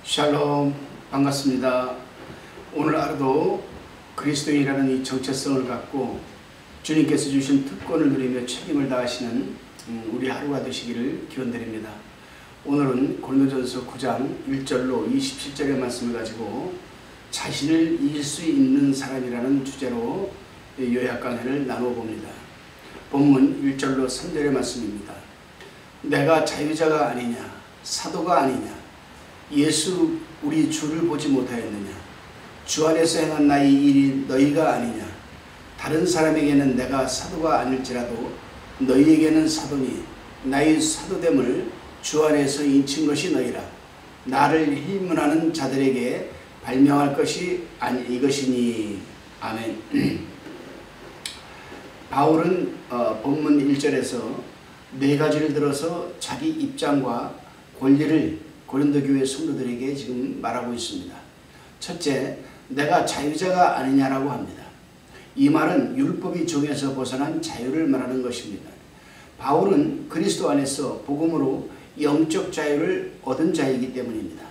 샬롬, 반갑습니다. 오늘 하루도 그리스도인이라는 이 정체성을 갖고 주님께서 주신 특권을 누리며 책임을 다하시는 우리 하루가 되시기를 기원드립니다. 오늘은 고린도전서 9장 1절로 27절의 말씀을 가지고 자신을 이길 수 있는 사람이라는 주제로 요약 강해를 나누어 봅니다. 본문 1절로 3절의 말씀입니다. 내가 자유자가 아니냐, 사도가 아니냐, 예수 우리 주를 보지 못하였느냐, 주 안에서 행한 나의 일이 너희가 아니냐, 다른 사람에게는 내가 사도가 아닐지라도 너희에게는 사도니 나의 사도됨을 주 안에서 인친 것이 너희라. 나를 휘문하는 자들에게 발명할 것이 이것이니. 아멘. 바울은 본문 1절에서 네 가지를 들어서 자기 입장과 권리를 고린도 교회 성도들에게 지금 말하고 있습니다. 첫째, 내가 자유자가 아니냐라고 합니다. 이 말은 율법이 종에서 벗어난 자유를 말하는 것입니다. 바울은 그리스도 안에서 복음으로 영적 자유를 얻은 자이기 때문입니다.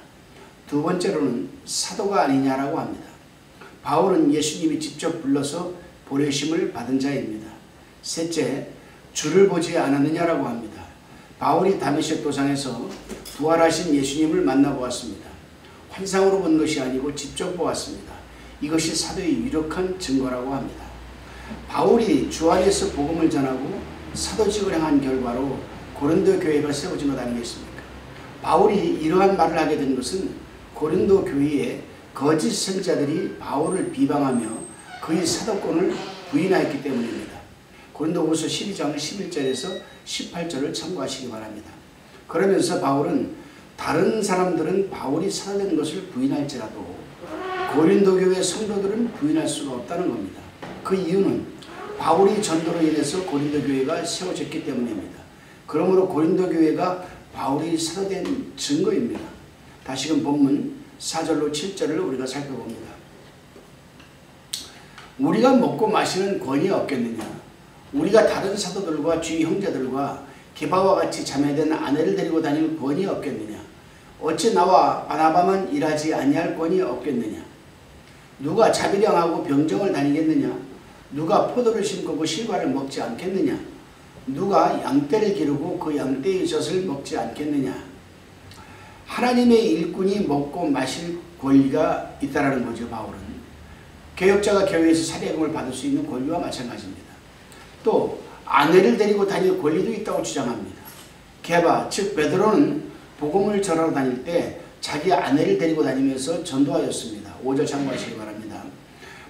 두 번째로는 사도가 아니냐라고 합니다. 바울은 예수님이 직접 불러서 보내심을 받은 자입니다. 셋째, 주를 보지 않았느냐라고 합니다. 바울이 다메섹 도상에서 부활하신 예수님을 만나보았습니다. 환상으로 본 것이 아니고 직접 보았습니다. 이것이 사도의 유력한 증거라고 합니다. 바울이 주 안에서 복음을 전하고 사도직을 행한 결과로 고린도 교회가 세워진 것 아니겠습니까? 바울이 이러한 말을 하게 된 것은 고린도 교회의 거짓 선지자들이 바울을 비방하며 그의 사도권을 부인하였기 때문입니다. 고린도후서 12장 11절에서 18절을 참고하시기 바랍니다. 그러면서 바울은 다른 사람들은 바울이 사도된 것을 부인할지라도 고린도 교회 성도들은 부인할 수가 없다는 겁니다. 그 이유는 바울이 전도로 인해서 고린도 교회가 세워졌기 때문입니다. 그러므로 고린도 교회가 바울이 사도된 증거입니다. 다시금 본문 4절로 7절을 우리가 살펴봅니다. 우리가 먹고 마시는 권위 없겠느냐? 우리가 다른 사도들과 주의 형제들과 게바와 같이 자매된 아내를 데리고 다닐 권위 없겠느냐? 어찌 나와 바나바만 일하지 아니할 권위 없겠느냐? 누가 자비량하고 병정을 다니겠느냐? 누가 포도를 심고 그 실과를 먹지 않겠느냐? 누가 양떼를 기르고 그 양떼의 젖을 먹지 않겠느냐? 하나님의 일꾼이 먹고 마실 권리가 있다라는 거죠. 바울은 개혁자가 교회에서 사례금을 받을 수 있는 권리와 마찬가지입니다. 또 아내를 데리고 다닐 권리도 있다고 주장합니다. 게바 즉 베드로는 복음을 전하러 다닐 때 자기 아내를 데리고 다니면서 전도하였습니다. 5절 참고하시기 바랍니다.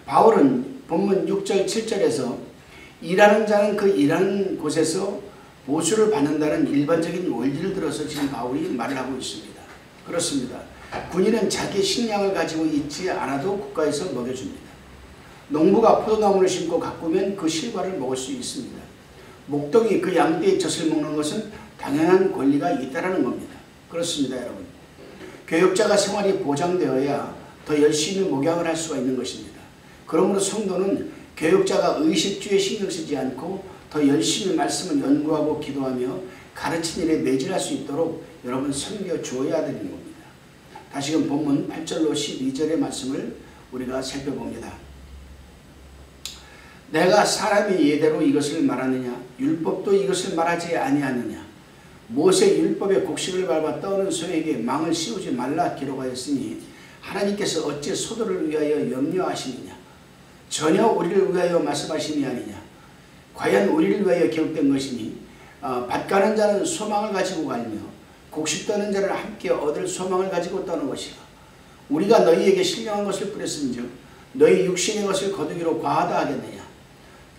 바울은 본문 6절 7절에서 일하는 자는 그 일하는 곳에서 보수를 받는다는 일반적인 원리를 들어서 지금 바울이 말을 하고 있습니다. 그렇습니다. 군인은 자기 식량을 가지고 있지 않아도 국가에서 먹여줍니다. 농부가 포도나무를 심고 가꾸면 그 실과를 먹을 수 있습니다. 목동이 그 양떼의 젖을 먹는 것은 당연한 권리가 있다는 겁니다. 그렇습니다, 여러분. 교역자가 생활이 보장되어야 더 열심히 목양을 할 수가 있는 것입니다. 그러므로 성도는 교역자가 의식주에 신경 쓰지 않고 더 열심히 말씀을 연구하고 기도하며 가르친 일에 매진할 수 있도록 여러분 섬겨 주어야 되는 겁니다. 다시금 본문 8절로 12절의 말씀을 우리가 살펴봅니다. 내가 사람의 예대로 이것을 말하느냐? 율법도 이것을 말하지 아니하느냐? 모세 율법의 곡식을 밟아 떠오른 소에게 망을 씌우지 말라 기록하였으니 하나님께서 어찌 소도를 위하여 염려하시느냐? 전혀 우리를 위하여 말씀하심이 아니냐? 과연 우리를 위하여 기록된 것이니 밭 가는 자는 소망을 가지고 갈며 곡식 떠는 자를 함께 얻을 소망을 가지고 떠는 것이라. 우리가 너희에게 신령한 것을 뿌렸은즉 너희 육신의 것을 거두기로 과하다 하겠느냐?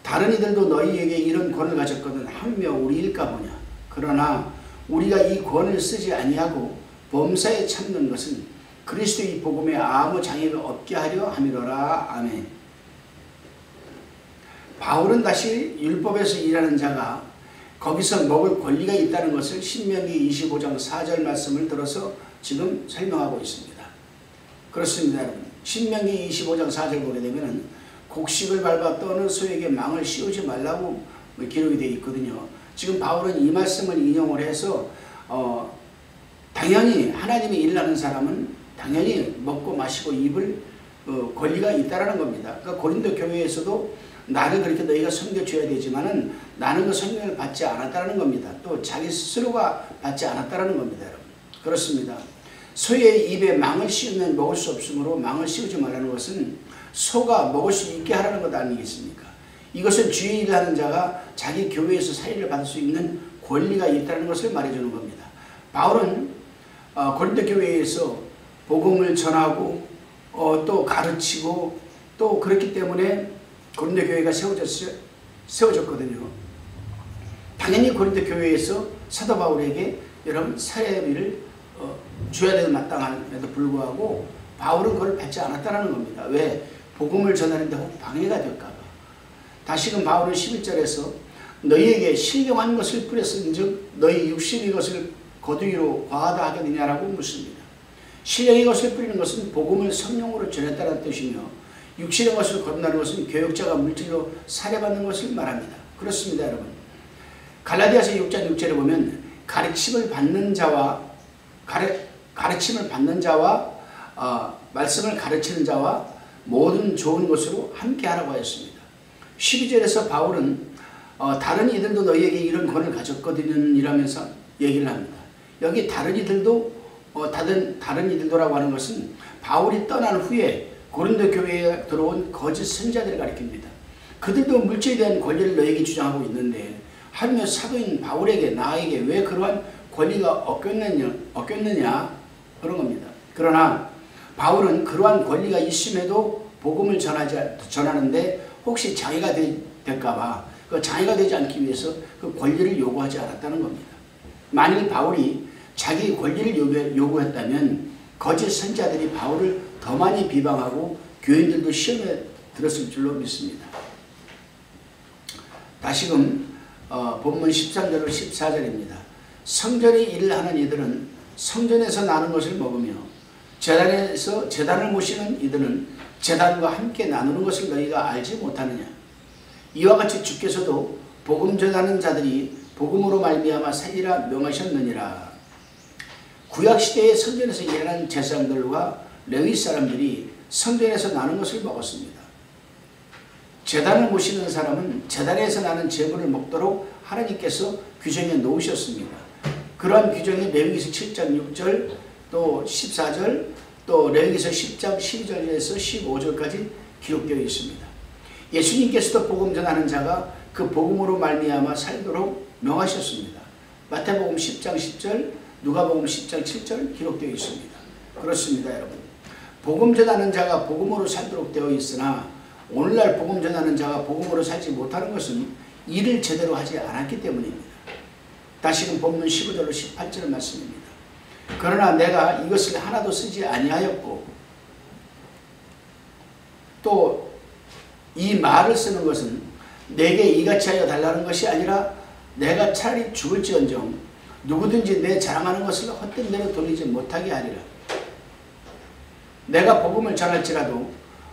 다른 이들도 너희에게 이런 권을 가졌거든 하며 우리일까 보냐? 그러나 우리가 이 권을 쓰지 아니하고 범사에 참는 것은 그리스도의 복음에 아무 장애가 없게 하려 함이로라. 아멘. 바울은 다시 율법에서 일하는 자가 거기서 먹을 권리가 있다는 것을 신명기 25장 4절 말씀을 들어서 지금 설명하고 있습니다. 그렇습니다, 여러분. 신명기 25장 4절 보게 되면 곡식을 밟아 떠는 소에게 망을 씌우지 말라고 기록이 되어 있거든요. 지금 바울은 이 말씀을 인용을 해서 당연히 하나님의 일을 하는 사람은 당연히 먹고 마시고 입을 권리가 있다라는 겁니다. 그러니까 고린도 교회에서도 나를 그렇게 너희가 섬겨줘야 되지만은 나는 그 성령을 받지 않았다라는 겁니다. 또 자기 스스로가 받지 않았다라는 겁니다. 여러분. 그렇습니다. 소의 입에 망을 씌우면 먹을 수 없으므로 망을 씌우지 말라는 것은 소가 먹을 수 있게 하라는 것 아니겠습니까? 이것은 주의 일을 하는 자가 자기 교회에서 사유를 받을 수 있는 권리가 있다는 것을 말해주는 겁니다. 바울은 고린도 교회에서 복음을 전하고 또 가르치고 또 그렇기 때문에 고린도 교회가 세워졌거든요. 당연히 고린도 교회에서 사도 바울에게 여러분 사례비를 줘야 되는 마땅함에도 불구하고 바울은 그걸 받지 않았다는 겁니다. 왜? 복음을 전하는데 혹 방해가 될까봐. 다시금 바울은 11절에서 너희에게 신령한 것을 뿌렸은즉 너희 육신의 것을 거두기로 과하다 하겠느냐라고 묻습니다. 신령의 것을 뿌리는 것은 복음을 성령으로 전했다는 뜻이며 육신의 것을 거둔다는 것은 교역자가 물질로 살해받는 것을 말합니다. 그렇습니다, 여러분. 갈라디아서 6장 6절에 보면 가르침을 받는 자와 말씀을 가르치는 자와 모든 좋은 것으로 함께 하라고 하였습니다. 12절에서 바울은 다른 이들도 너희에게 이런 권을 가졌거든 이라면서 얘기를 합니다. 여기 다른 이들도 다른 이들도라고 하는 것은 바울이 떠난 후에 고린도 교회에 들어온 거짓 선지자들을 가리킵니다. 그들도 물질에 대한 권리를 너희에게 주장하고 있는데 하며 사도인 바울에게 나에게 왜 그러한 권리가 얻겼느냐 그런 겁니다. 그러나 바울은 그러한 권리가 있음에도 복음을 전하는데 혹시 장애가 될까봐 그 장애가 되지 않기 위해서 그 권리를 요구하지 않았다는 겁니다. 만일 바울이 자기 권리를 요구했다면 거짓 선지자들이 바울을 더 많이 비방하고 교인들도 시험에 들었을 줄로 믿습니다. 다시금 본문 13절로 14절입니다. 성전의 일을 하는 이들은 성전에서 나는 것을 먹으며 제단을 모시는 이들은 제단과 함께 나누는 것을 너희가 알지 못하느냐. 이와 같이 주께서도 복음 전하는 자들이 복음으로 말미암아 살리라 명하셨느니라. 구약시대의 성전에서 일하는 제사장들과 레위 사람들이 성전에서 나는 것을 먹었습니다. 제단을 모시는 사람은 제단에서 나는 제물을 먹도록 하나님께서 규정해 놓으셨습니다. 그러한 규정이 레위기서 7장 6절 또 14절 또 레위기서 10장 12절에서 15절까지 기록되어 있습니다. 예수님께서도 복음 전하는 자가 그 복음으로 말미암아 살도록 명하셨습니다. 마태복음 10장 10절 누가복음 10장 7절 기록되어 있습니다. 그렇습니다, 여러분. 복음 전하는 자가 복음으로 살도록 되어 있으나 오늘날 복음 전하는 자가 복음으로 살지 못하는 것은 일을 제대로 하지 않았기 때문입니다. 다시금 본문 15절로 18절 말씀입니다. 그러나 내가 이것을 하나도 쓰지 아니하였고 또 이 말을 쓰는 것은 내게 이같이 하여 달라는 것이 아니라 내가 차라리 죽을지언정 누구든지 내 자랑하는 것을 헛된 대로 돌리지 못하게 하리라. 내가 복음을 전할지라도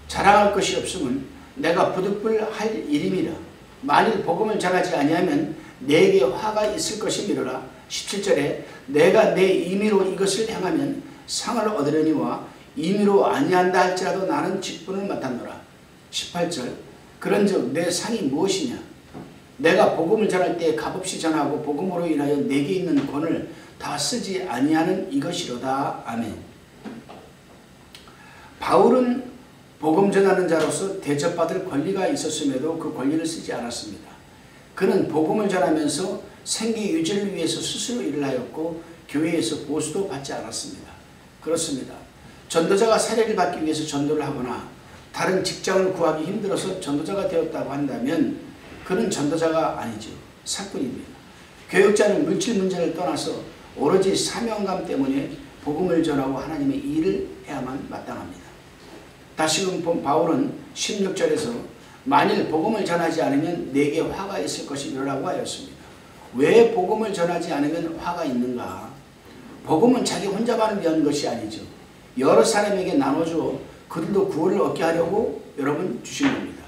자랑할 것이 없으면 내가 부득불할 일임이라. 만일 복음을 전하지 아니하면 내게 화가 있을 것이미로라. 17절에 내가 내 임의로 이것을 행하면 상을 얻으려니와 임의로 아니한다 할지라도 나는 직분을 맡았노라. 18절 그런즉 내 상이 무엇이냐. 내가 복음을 전할 때 값없이 전하고 복음으로 인하여 내게 있는 권을 다 쓰지 아니하는 이것이로다. 아멘. 바울은 복음 전하는 자로서 대접받을 권리가 있었음에도 그 권리를 쓰지 않았습니다. 그는 복음을 전하면서 생계 유지를 위해서 스스로 일을 하였고 교회에서 보수도 받지 않았습니다. 그렇습니다. 전도자가 사례를 받기 위해서 전도를 하거나 다른 직장을 구하기 힘들어서 전도자가 되었다고 한다면 그는 전도자가 아니죠. 사꾼입니다. 교역자는 물질 문제를 떠나서 오로지 사명감 때문에 복음을 전하고 하나님의 일을 해야만 마땅합니다. 다시금 바울은 16절에서 만일 복음을 전하지 않으면 내게 화가 있을 것이라고 하였습니다. 왜 복음을 전하지 않으면 화가 있는가? 복음은 자기 혼자만을 위한 것이 아니죠. 여러 사람에게 나눠주어 그들도 구원을 얻게 하려고 여러분 주신 겁니다.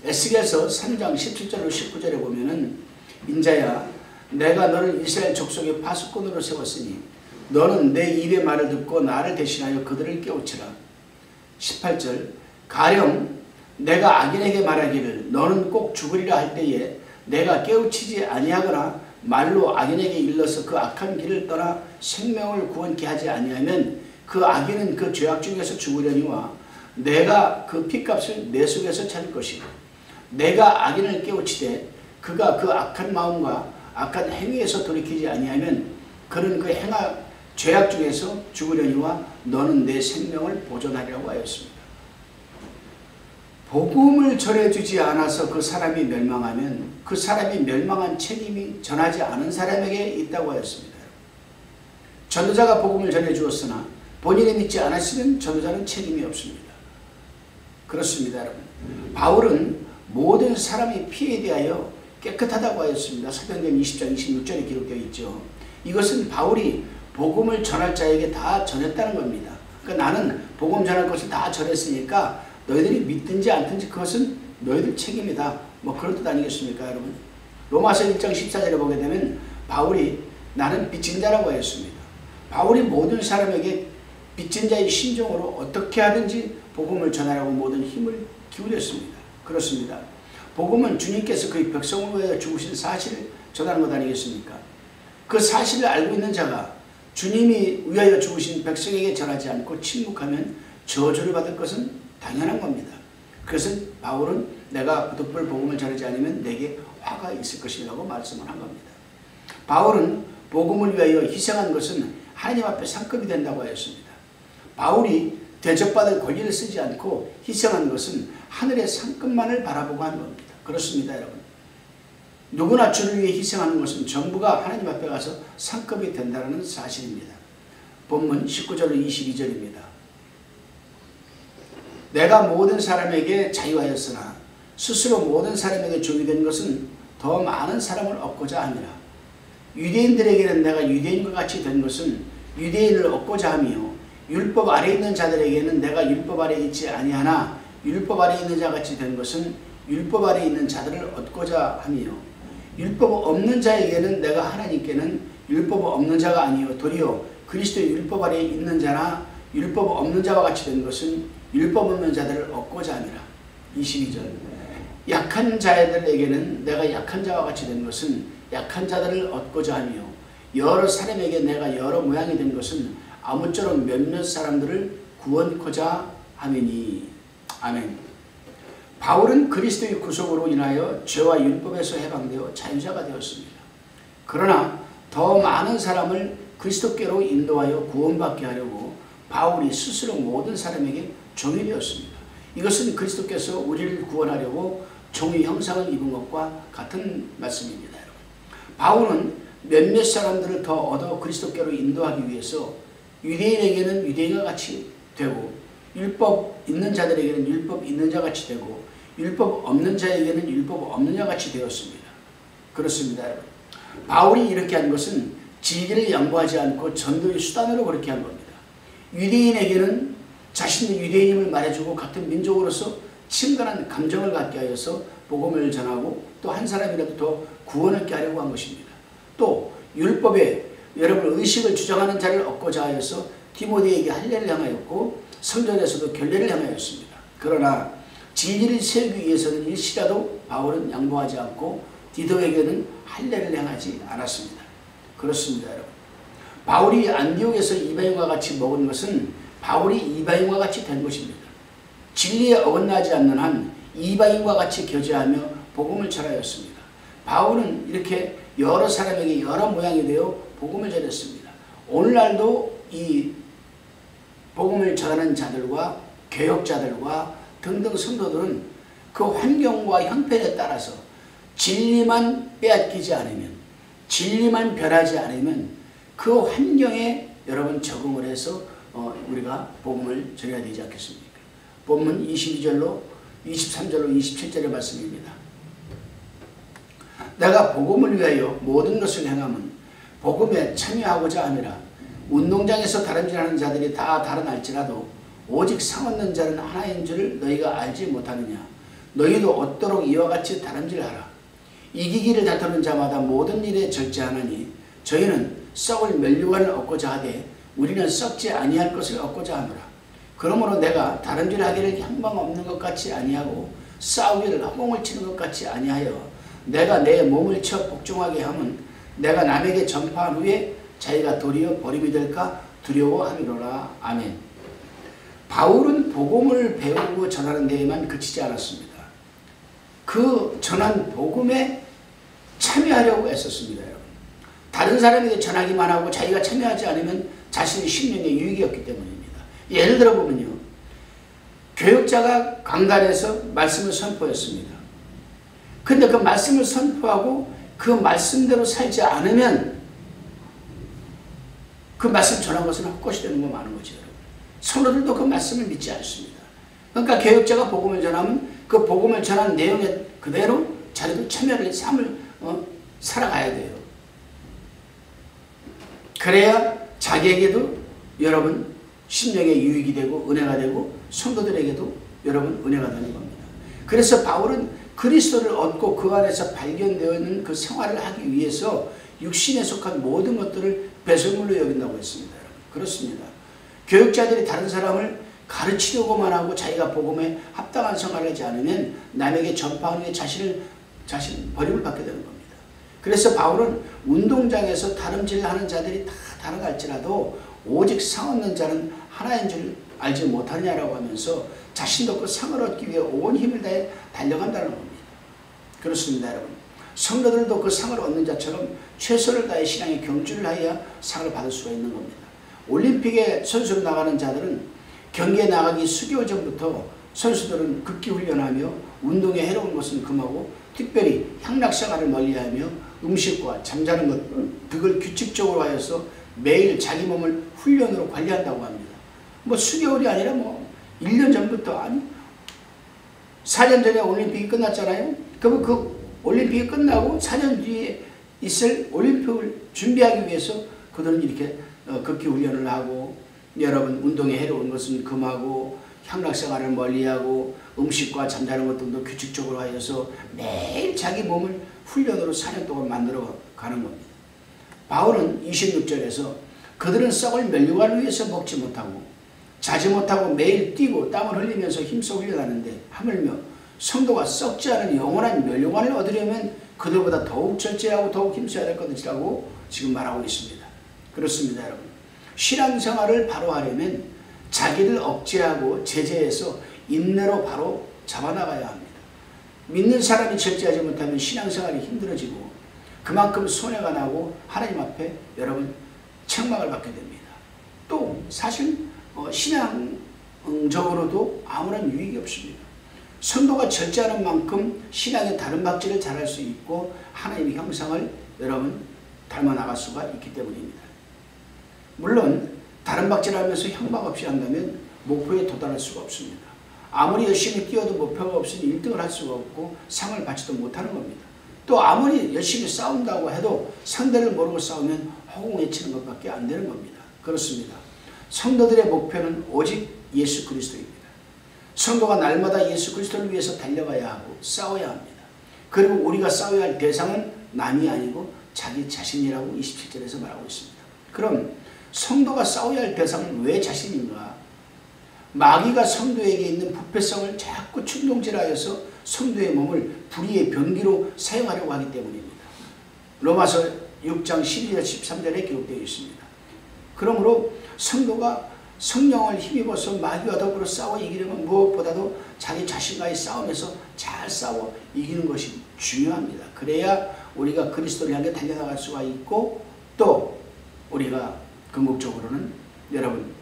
에스겔서 3장 17절로 19절에 보면은 인자야 내가 너를 이스라엘 족속의 파수꾼으로 세웠으니 너는 내 입의 말을 듣고 나를 대신하여 그들을 깨우치라. 18절 가령 내가 악인에게 말하기를 너는 꼭 죽으리라 할 때에 내가 깨우치지 아니하거나 말로 악인에게 일러서 그 악한 길을 떠나 생명을 구원케 하지 아니하면 그 악인은 그 죄악 중에서 죽으려니와 내가 그 피값을 내 속에서 찾을 것이고 내가 악인을 깨우치되 그가 그 악한 마음과 악한 행위에서 돌이키지 아니하면 그는 그 죄악 중에서 죽으려니와 너는 내 생명을 보존하리라고 하였습니다. 복음을 전해주지 않아서 그 사람이 멸망하면 그 사람이 멸망한 책임이 전하지 않은 사람에게 있다고 하였습니다. 전도자가 복음을 전해주었으나 본인이 믿지 않았으면 전도자는 책임이 없습니다. 그렇습니다, 여러분. 바울은 모든 사람이 피에 대하여 깨끗하다고 하였습니다. 사도행전 20장 26절에 기록되어 있죠. 이것은 바울이 복음을 전할 자에게 다 전했다는 겁니다. 그러니까 나는 복음 전할 것을 다 전했으니까 너희들이 믿든지 않든지 그것은 너희들 책임이다. 뭐 그런 뜻 아니겠습니까, 여러분? 로마서 1장 14절에 보게 되면 바울이 나는 빚진 자라고 하였습니다. 바울이 모든 사람에게 빚진 자의 심정으로 어떻게 하든지 복음을 전하라고 모든 힘을 기울였습니다. 그렇습니다. 복음은 주님께서 그의 백성을 위하여 죽으신 사실을 전하는 것 아니겠습니까? 그 사실을 알고 있는 자가 주님이 위하여 죽으신 백성에게 전하지 않고 침묵하면 저주를 받을 것은 당연한 겁니다. 그래서 바울은 내가 부득불 복음을 전하지 않으면 내게 화가 있을 것이라고 말씀을 한 겁니다. 바울은 복음을 위하여 희생한 것은 하나님 앞에 상급이 된다고 하였습니다. 바울이 대접받을 권리를 쓰지 않고 희생한 것은 하늘의 상급만을 바라보고 한 겁니다. 그렇습니다, 여러분. 누구나 주를 위해 희생하는 것은 전부가 하나님 앞에 가서 상급이 된다는 사실입니다. 본문 19절로 22절입니다. 내가 모든 사람에게 자유하였으나 스스로 모든 사람에게 종이 된 것은 더 많은 사람을 얻고자 함이라. 유대인들에게는 내가 유대인과 같이 된 것은 유대인을 얻고자 하며 율법 아래 있는 자들에게는 내가 율법 아래 있지 아니하나 율법 아래 있는 자 같이 된 것은 율법 아래 있는 자들을 얻고자 하며 율법 없는 자에게는 내가 하나님께는 율법 없는 자가 아니요 도리어 그리스도의 율법 아래 있는 자나 율법 없는 자와 같이 된 것은 율법 없는 자들을 얻고자 함이라. 22절 약한 자들에게는 내가 약한 자와 같이 된 것은 약한 자들을 얻고자 하며 여러 사람에게 내가 여러 모양이 된 것은 아무쪼록 몇몇 사람들을 구원코자 함이니. 아멘. 바울은 그리스도의 구속으로 인하여 죄와 율법에서 해방되어 자유자가 되었습니다. 그러나 더 많은 사람을 그리스도께로 인도하여 구원받게 하려고 바울이 스스로 모든 사람에게 종이 되었습니다. 이것은 그리스도께서 우리를 구원하려고 종의 형상을 입은 것과 같은 말씀입니다. 여러분. 바울은 몇몇 사람들을 더 얻어 그리스도께로 인도하기 위해서 유대인에게는 유대인과 같이 되고 율법 있는 자들에게는 율법 있는 자 같이 되고 율법 없는 자에게는 율법 없는 자 같이 되었습니다. 그렇습니다. 여러분. 바울이 이렇게 한 것은 진리를 양보하지 않고 전도의 수단으로 그렇게 한 겁니다. 유대인에게는 자신의 유대인임을 말해주고 같은 민족으로서 친근한 감정을 갖게 하여서 복음을 전하고 또 한 사람이라도 더 구원을 얻게 하려고 한 것입니다. 또 율법에 여러분 의식을 주장하는 자를 얻고자 하여서 디모데에게 할례를 향하였고 성전에서도 결례를 향하였습니다. 그러나 진리를 세우기 위해서는 일시라도 바울은 양보하지 않고 디도에게는 할례를 행하지 않았습니다. 그렇습니다, 여러분. 바울이 안디옥에서 이방인과 같이 먹은 것은 바울이 이방인과 같이 된 것입니다. 진리에 어긋나지 않는 한 이방인과 같이 교제하며 복음을 전하였습니다. 바울은 이렇게 여러 사람에게 여러 모양이 되어 복음을 전했습니다. 오늘날도 이 복음을 전하는 자들과 교역자들과 등등 성도들은 그 환경과 형편에 따라서 진리만 빼앗기지 않으면 진리만 변하지 않으면 그 환경에 여러분 적응을 해서 우리가 복음을 전해야 되지 않겠습니까? 본문 22절로 23절로 27절의 말씀입니다. 내가 복음을 위하여 모든 것을 행함은 복음에 참여하고자 함이라. 운동장에서 다름질하는 자들이 다 달아날지라도 오직 상 얻는 자는 하나인 줄을 너희가 알지 못하느냐. 너희도 얻도록 이와 같이 다름질하라. 이기기를 다투는 자마다 모든 일에 절제하나니 저희는 썩을 면류관을 얻고자 하되 우리는 썩지 아니할 것을 얻고자 하노라. 그러므로 내가 다름질하기를 향방 없는 것 같이 아니하고 싸우기를 허공을 치는 것 같이 아니하여 내가 내 몸을 쳐 복종하게 함은 내가 남에게 전파한 후에 자기가 도리어 버림이 될까 두려워함이로라. 아멘. 바울은 복음을 배우고 전하는 데에만 그치지 않았습니다. 그 전한 복음에 참여하려고 애썼습니다. 여러분. 다른 사람에게 전하기만 하고 자기가 참여하지 않으면 자신의 심령에 유익이 없기 때문입니다. 예를 들어 보면요, 교육자가 강단에서 말씀을 선포했습니다. 근데 그 말씀을 선포하고 그 말씀대로 살지 않으면 그 말씀 전한 것은 헛것이 되는 거 많은 거죠. 여러분. 성도들도 그 말씀을 믿지 않습니다. 그러니까 교육자가 복음을 전하면 그 복음을 전한 내용에 그대로 자기도 참여를 삶을 살아가야 돼요. 그래야 자기에게도 여러분 심령에 유익이 되고 은혜가 되고 성도들에게도 여러분 은혜가 되는 겁니다. 그래서 바울은 그리스도를 얻고 그 안에서 발견되어 있는 그 생활을 하기 위해서 육신에 속한 모든 것들을 배설물로 여긴다고 했습니다. 여러분. 그렇습니다. 교육자들이 다른 사람을 가르치려고만 하고 자기가 복음에 합당한 생활을 하지 않으면 남에게 전파하는 게 자신 버림을 받게 되는 겁니다. 그래서 바울은 운동장에서 다름질하는 자들이 다 다르갈지라도 오직 상 얻는 자는 하나인 줄 알지 못하냐라고 하면서 자신도 그 상을 얻기 위해 온 힘을 다해 달려간다는 겁니다. 그렇습니다, 여러분. 성도들도 그 상을 얻는 자처럼 최선을 다해 신앙에 경주를 하여야 상을 받을 수가 있는 겁니다. 올림픽에 선수로 나가는 자들은 경기에 나가기 수개월 전부터 선수들은 극기 훈련하며 운동에 해로운 것은 금하고 특별히 향락생활을 멀리하며 음식과 잠자는 것 그걸 규칙적으로 하여서 매일 자기 몸을 훈련으로 관리한다고 합니다. 뭐 수개월이 아니라 뭐 1년 전부터, 아니 4년 전에 올림픽이 끝났잖아요. 그러면 그 올림픽이 끝나고 4년 뒤에 있을 올림픽을 준비하기 위해서 그들은 이렇게 극기 훈련을 하고 여러분 운동에 해로운 것은 금하고 향락생활을 멀리하고 음식과 잠자는 것들도 규칙적으로 하여서 매일 자기 몸을 훈련으로 4년 동안 만들어 가는 겁니다. 바울은 26절에서 그들은 썩을 면류관을 위해서 먹지 못하고 자지 못하고 매일 뛰고 땀을 흘리면서 힘써 훈련하는데 하물며 성도가 썩지 않은 영원한 면류관을 얻으려면 그들보다 더욱 절제하고 더욱 힘써야 될 것이라고 지금 말하고 있습니다. 그렇습니다, 여러분. 신앙생활을 바로 하려면 자기를 억제하고 제재해서 인내로 바로 잡아나가야 합니다. 믿는 사람이 절제하지 못하면 신앙생활이 힘들어지고 그만큼 손해가 나고 하나님 앞에 여러분 책망을 받게 됩니다. 또 사실 신앙적으로도 아무런 유익이 없습니다. 성도가 절제하는 만큼 신앙의 다른 박질을 잘할 수 있고 하나님의 형상을 여러분 닮아 나갈 수가 있기 때문입니다. 물론 다른 박질하면서 형박 없이 한다면 목표에 도달할 수가 없습니다. 아무리 열심히 뛰어도 목표가 없으니 1등을 할 수가 없고 상을 받지도 못하는 겁니다. 또 아무리 열심히 싸운다고 해도 상대를 모르고 싸우면 허공에치는 것밖에 안 되는 겁니다. 그렇습니다. 성도들의 목표는 오직 예수 그리스도입니다. 성도가 날마다 예수 그리스도를 위해서 달려가야 하고 싸워야 합니다. 그리고 우리가 싸워야 할 대상은 남이 아니고 자기 자신이라고 27절에서 말하고 있습니다. 그럼 성도가 싸워야 할 대상은 왜 자신인가? 마귀가 성도에게 있는 부패성을 자꾸 충동질하여서 성도의 몸을 불의의 병기로 사용하려고 하기 때문입니다. 로마서 6장 12절 13절에 기록되어 있습니다. 그러므로 성도가 성령을 힘입어서 마귀와 더불어 싸워 이기려면 무엇보다도 자기 자신과의 싸움에서 잘 싸워 이기는 것이 중요합니다. 그래야 우리가 그리스도를 향해 달려나갈 수가 있고 또 우리가 궁극적으로는 여러분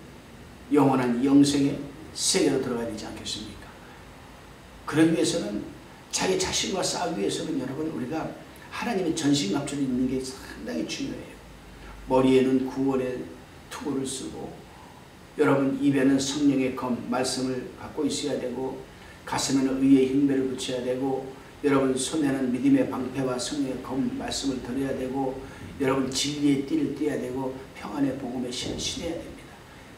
영원한 영생의 세계로 들어가야 되지 않겠습니까? 그러기 위해서는 자기 자신과 싸우기 위해서는 여러분 우리가 하나님의 전신갑주를 입는 게 상당히 중요해요. 머리에는 구원의 투구를 쓰고 여러분 입에는 성령의 검 말씀을 갖고 있어야 되고 가슴에는 의의 흉배를 붙여야 되고 여러분 손에는 믿음의 방패와 성령의 검 말씀을 드려야 되고 여러분 진리의 띠를 띠어야 되고 평안의 복음의 신을 신어야 됩니다.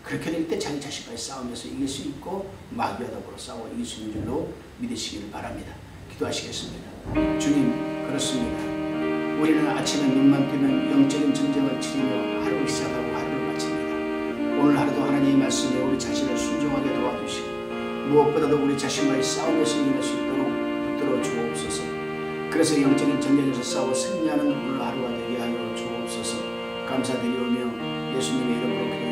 그렇게 될 때 자기 자신과의 싸움에서 이길 수 있고 마귀와 더불어 싸워 이길 수 있는 줄로 믿으시기를 바랍니다. 기도하시겠습니다. 주님 그렇습니다. 우리는 아침에 눈만 뜨면 영적인 전쟁을 치르며 하루를 시작하고 하루를 마칩니다. 오늘 하루도 하나님의 말씀에 우리 자신을 순종하게 도와주시고 무엇보다도 우리 자신과의 싸움에서 이길 수 있도록 붙들어 주옵소서. 그래서 영적인 전쟁에서 싸워 승리하는 오늘 하루가 되게 하여 주옵소서. 감사드리오며 예수님의 이름으로 기도합니다.